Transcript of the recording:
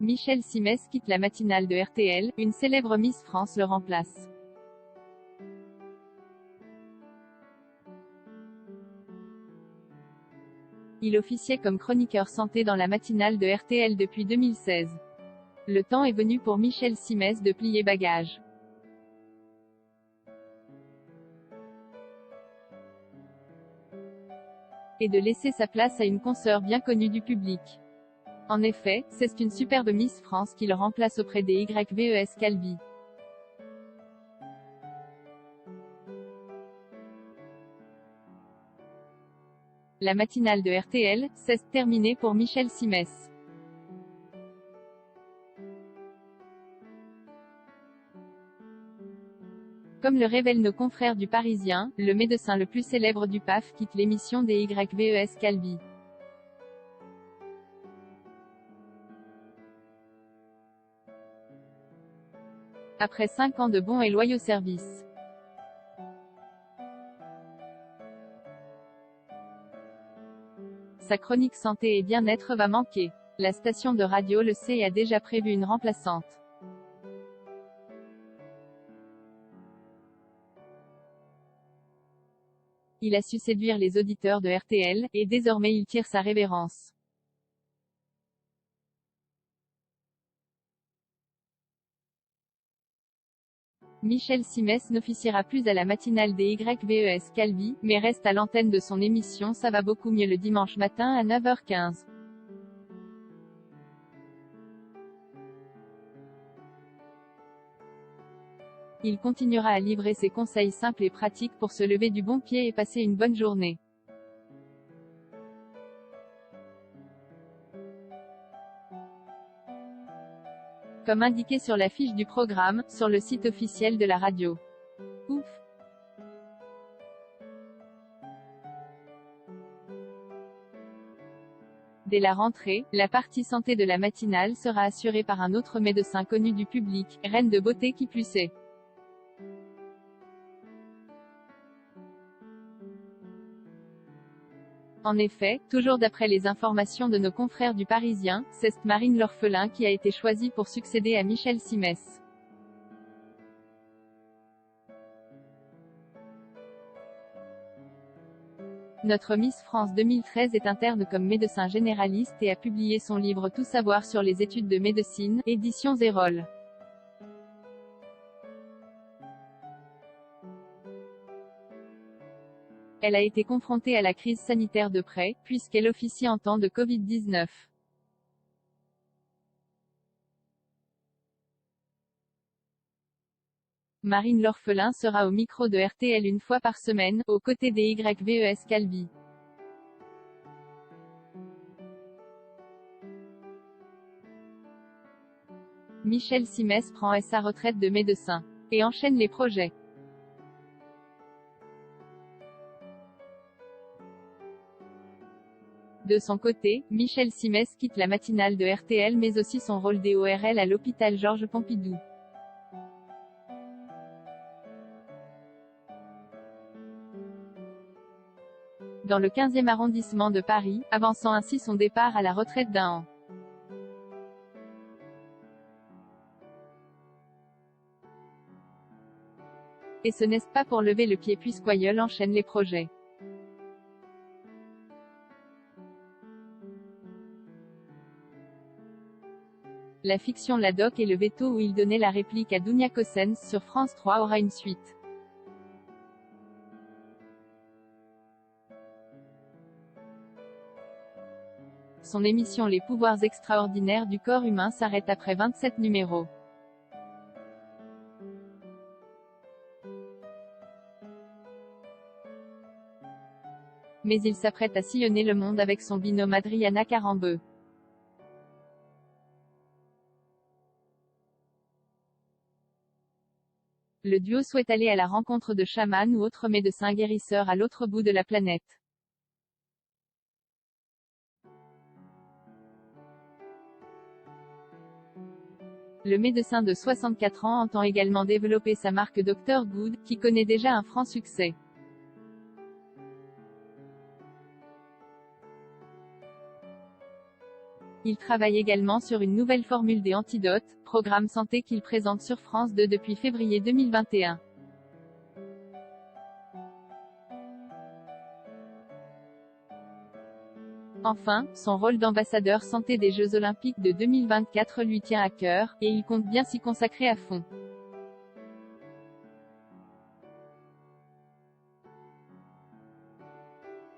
Michel Simès quitte la matinale de RTL, une célèbre Miss France le remplace. Il officiait comme chroniqueur santé dans la matinale de RTL depuis 2016. Le temps est venu pour Michel Simès de plier bagages. Et de laisser sa place à une consoeur bien connue du public. En effet, c'est une superbe Miss France qui le remplace auprès des YVES Calvi. La matinale de RTL, c'est terminé pour Michel Simès. Comme le révèlent nos confrères du Parisien, le médecin le plus célèbre du PAF quitte l'émission des YVES Calvi. Après 5 ans de bons et loyaux services. Sa chronique santé et bien-être va manquer. La station de radio le sait et a déjà prévu une remplaçante. Il a su séduire les auditeurs de RTL, et désormais il tire sa révérence. Michel Simès n'officiera plus à la matinale des YVES Calvi, mais reste à l'antenne de son émission Ça va beaucoup mieux le dimanche matin à 9h15. Il continuera à livrer ses conseils simples et pratiques pour se lever du bon pied et passer une bonne journée. Comme indiqué sur la fiche du programme, sur le site officiel de la radio. Ouf! Dès la rentrée, la partie santé de la matinale sera assurée par un autre médecin connu du public, reine de beauté qui plus est. En effet, toujours d'après les informations de nos confrères du Parisien, c'est Marine L'Orphelin qui a été choisie pour succéder à Michel Simès. Notre Miss France 2013 est interne comme médecin généraliste et a publié son livre Tout savoir sur les études de médecine, éditions Erol. Elle a été confrontée à la crise sanitaire de près, puisqu'elle officie en temps de Covid-19. Marine L'Orphelin sera au micro de RTL une fois par semaine, aux côtés des YVES Calvi. Michel Simès prend sa retraite de médecin. Et enchaîne les projets. De son côté, Michel Simès quitte la matinale de RTL mais aussi son rôle d'ORL à l'hôpital Georges Pompidou. Dans le 15e arrondissement de Paris, avançant ainsi son départ à la retraite d'1 an. Et ce n'est pas pour lever le pied puisqu'Oyeul enchaîne les projets. La fiction La Doc et le veto où il donnait la réplique à Dounia Cossens sur France 3 aura une suite. Son émission Les pouvoirs extraordinaires du corps humain s'arrête après 27 numéros. Mais il s'apprête à sillonner le monde avec son binôme Adriana Carambeu. Le duo souhaite aller à la rencontre de chamans ou autres médecins guérisseurs à l'autre bout de la planète. Le médecin de 64 ans entend également développer sa marque Dr Good, qui connaît déjà un franc succès. Il travaille également sur une nouvelle formule des antidotes, programme santé qu'il présente sur France 2 depuis février 2021. Enfin, son rôle d'ambassadeur santé des Jeux Olympiques de 2024 lui tient à cœur, et il compte bien s'y consacrer à fond.